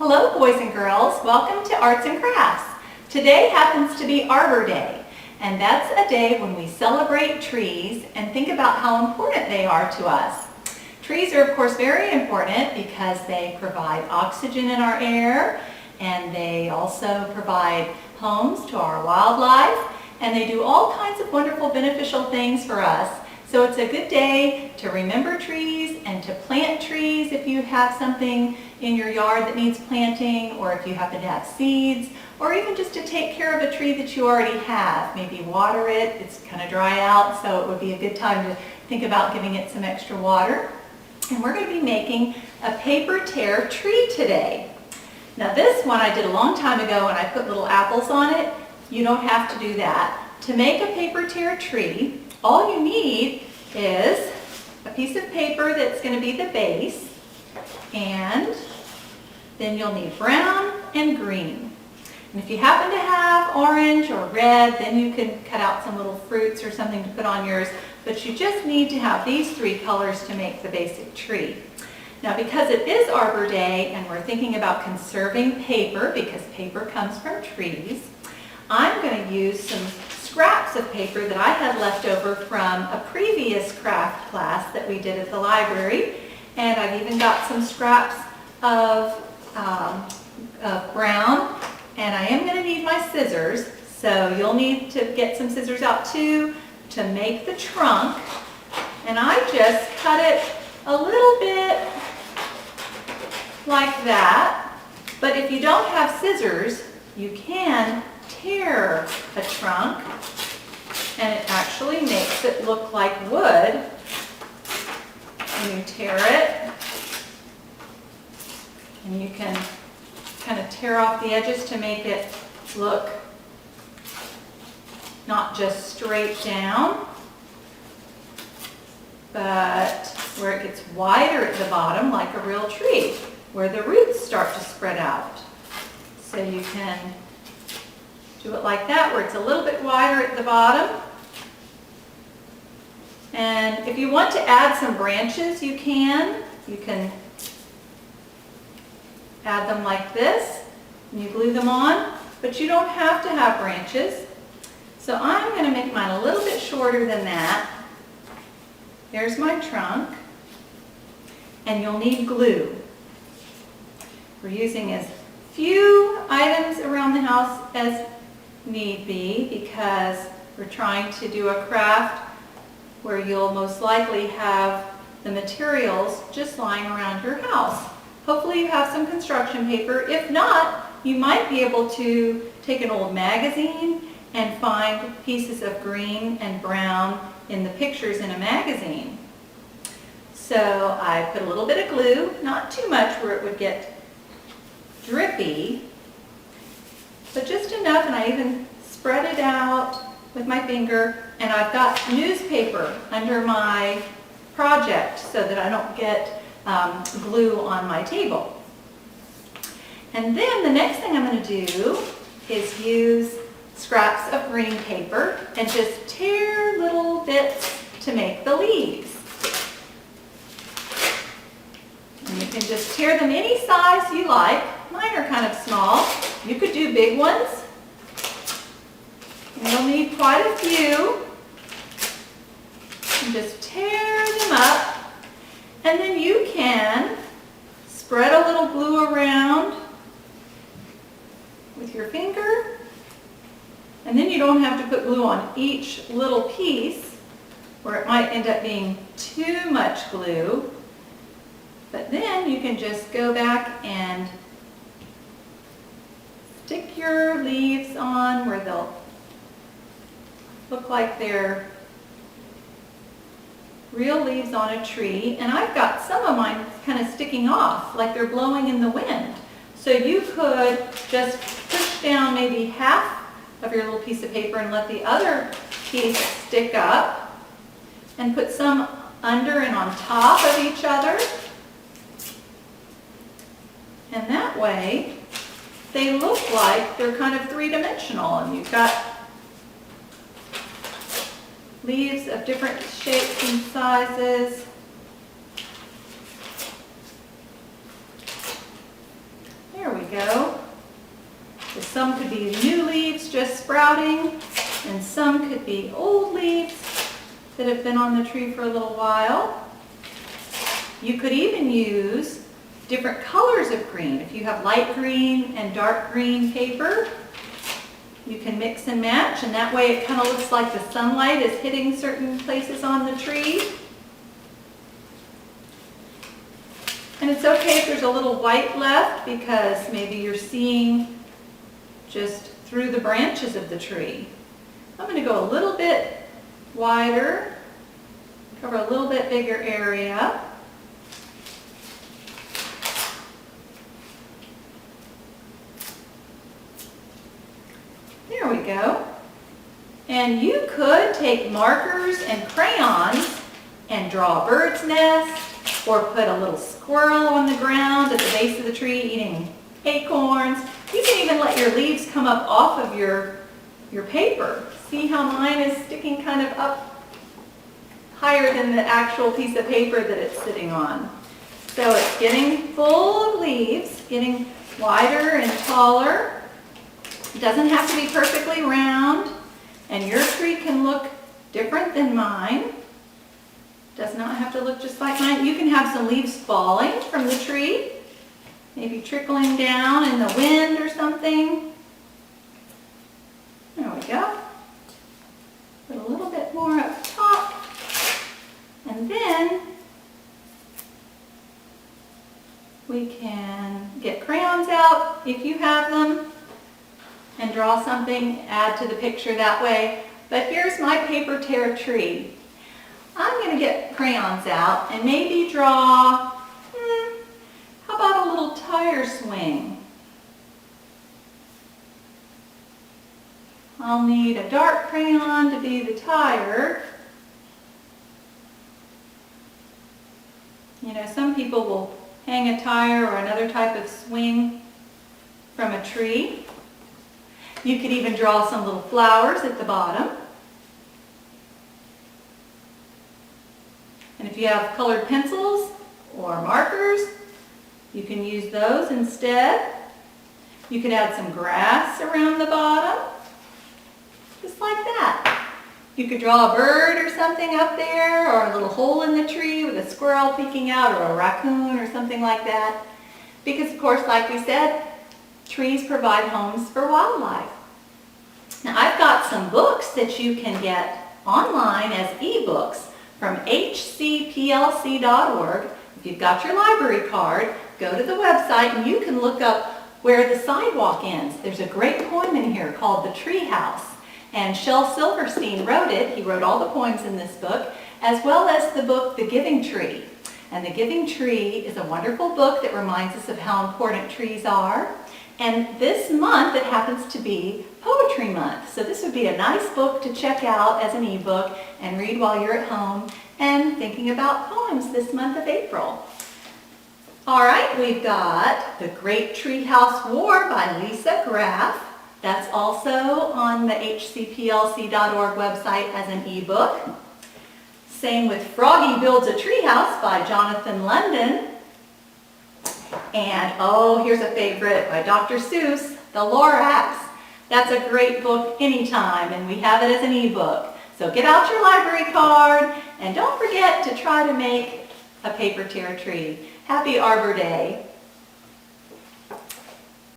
Hello boys and girls, welcome to Arts and Crafts. Today happens to be Arbor Day, and that's a day when we celebrate trees and think about how important they are to us. Trees are of course very important because they provide oxygen in our air, and they also provide homes to our wildlife, and they do all kinds of wonderful beneficial things for us. So it's a good day to remember trees and to plant trees if you have something in your yard that needs planting, or if you happen to have seeds, or even just to take care of a tree that you already have. Maybe water it. It's kind of dry out, so it would be a good time to think about giving it some extra water. And we're going to be making a paper tear tree today. Now this one I did a long time ago and I put little apples on it. You don't have to do that. To make a paper tear tree, all you need is a piece of paper that's going to be the base, and then you'll need brown and green. And if you happen to have orange or red, then you can cut out some little fruits or something to put on yours, but you just need to have these three colors to make the basic tree. Now because it is Arbor Day and we're thinking about conserving paper, because paper comes from trees, I'm going to use some scraps of paper that I had left over from a previous craft class that we did at the library, and I've even got some scraps of brown, and I am going to need my scissors, so you'll need to get some scissors out too to make the trunk. And I just cut it a little bit like that, but if you don't have scissors, you can tear a trunk, and it actually makes it look like wood when you tear it. And you can kind of tear off the edges to make it look not just straight down, but where it gets wider at the bottom like a real tree, where the roots start to spread out. So you can do it like that, where it's a little bit wider at the bottom. And if you want to add some branches, you can. You can add them like this, and you glue them on, but you don't have to have branches. So I'm going to make mine a little bit shorter than that. There's my trunk, and you'll need glue. We're using as few items around the house as need be, because we're trying to do a craft where you'll most likely have the materials just lying around your house. Hopefully you have some construction paper. If not, you might be able to take an old magazine and find pieces of green and brown in the pictures in a magazine. So I put a little bit of glue, not too much where it would get drippy, but just enough, and I even spread it out with my finger, and I've got newspaper under my project so that I don't get glue on my table. And then the next thing I'm going to do is use scraps of green paper and just tear little bits to make the leaves. And you can just tear them any size you like. Mine are kind of small. You could do big ones. And you'll need quite a few. And just tear them up. And then you can spread a little glue around with your finger. And then you don't have to put glue on each little piece, where it might end up being too much glue. But then you can just go back and stick your leaves on where they'll look like they're real leaves on a tree. And I've got some of mine kind of sticking off, like they're blowing in the wind. So you could just push down maybe half of your little piece of paper and let the other piece stick up, and put some under and on top of each other. And that way they look like they're kind of three-dimensional, and you've got leaves of different shapes and sizes. There we go. So some could be new leaves just sprouting, and some could be old leaves that have been on the tree for a little while. You could even use different colors of green. If you have light green and dark green paper, you can mix and match, and that way it kind of looks like the sunlight is hitting certain places on the tree. And it's okay if there's a little white left, because maybe you're seeing just through the branches of the tree. I'm going to go a little bit wider, cover a little bit bigger area. There we go. And you could take markers and crayons and draw a bird's nest, or put a little squirrel on the ground at the base of the tree eating acorns. You can even let your leaves come up off of your paper. See how mine is sticking kind of up higher than the actual piece of paper that it's sitting on. So it's getting full of leaves, getting wider and taller. It doesn't have to be perfectly round, and your tree can look different than mine. Does not have to look just like mine. You can have some leaves falling from the tree, maybe trickling down in the wind or something. There we go. Put a little bit more up top. And then we can get crayons out if you have them and draw something, add to the picture that way. But here's my paper tear tree. I'm going to get crayons out and maybe draw, how about a little tire swing? I'll need a dark crayon to be the tire. You know, some people will hang a tire or another type of swing from a tree. You could even draw some little flowers at the bottom. And if you have colored pencils or markers, you can use those instead. You could add some grass around the bottom, just like that. You could draw a bird or something up there, or a little hole in the tree with a squirrel peeking out, or a raccoon or something like that. Because of course, like we said, trees provide homes for wildlife. Now I've got some books that you can get online as ebooks from hcplc.org. If you've got your library card, go to the website and you can look up where the sidewalk ends. There's a great poem in here called The Tree House. And Shel Silverstein wrote it. He wrote all the poems in this book, as well as the book The Giving Tree. And The Giving Tree is a wonderful book that reminds us of how important trees are. And this month it happens to be Poetry Month. So this would be a nice book to check out as an ebook and read while you're at home and thinking about poems this month of April. All right, we've got The Great Treehouse War by Lisa Graff. That's also on the hcplc.org website as an ebook. Same with Froggy Builds a Treehouse by Jonathan London. And oh, here's a favorite by Dr. Seuss, The Lorax. That's a great book anytime, and we have it as an ebook. So get out your library card, and don't forget to try to make a paper tear tree. Happy Arbor Day.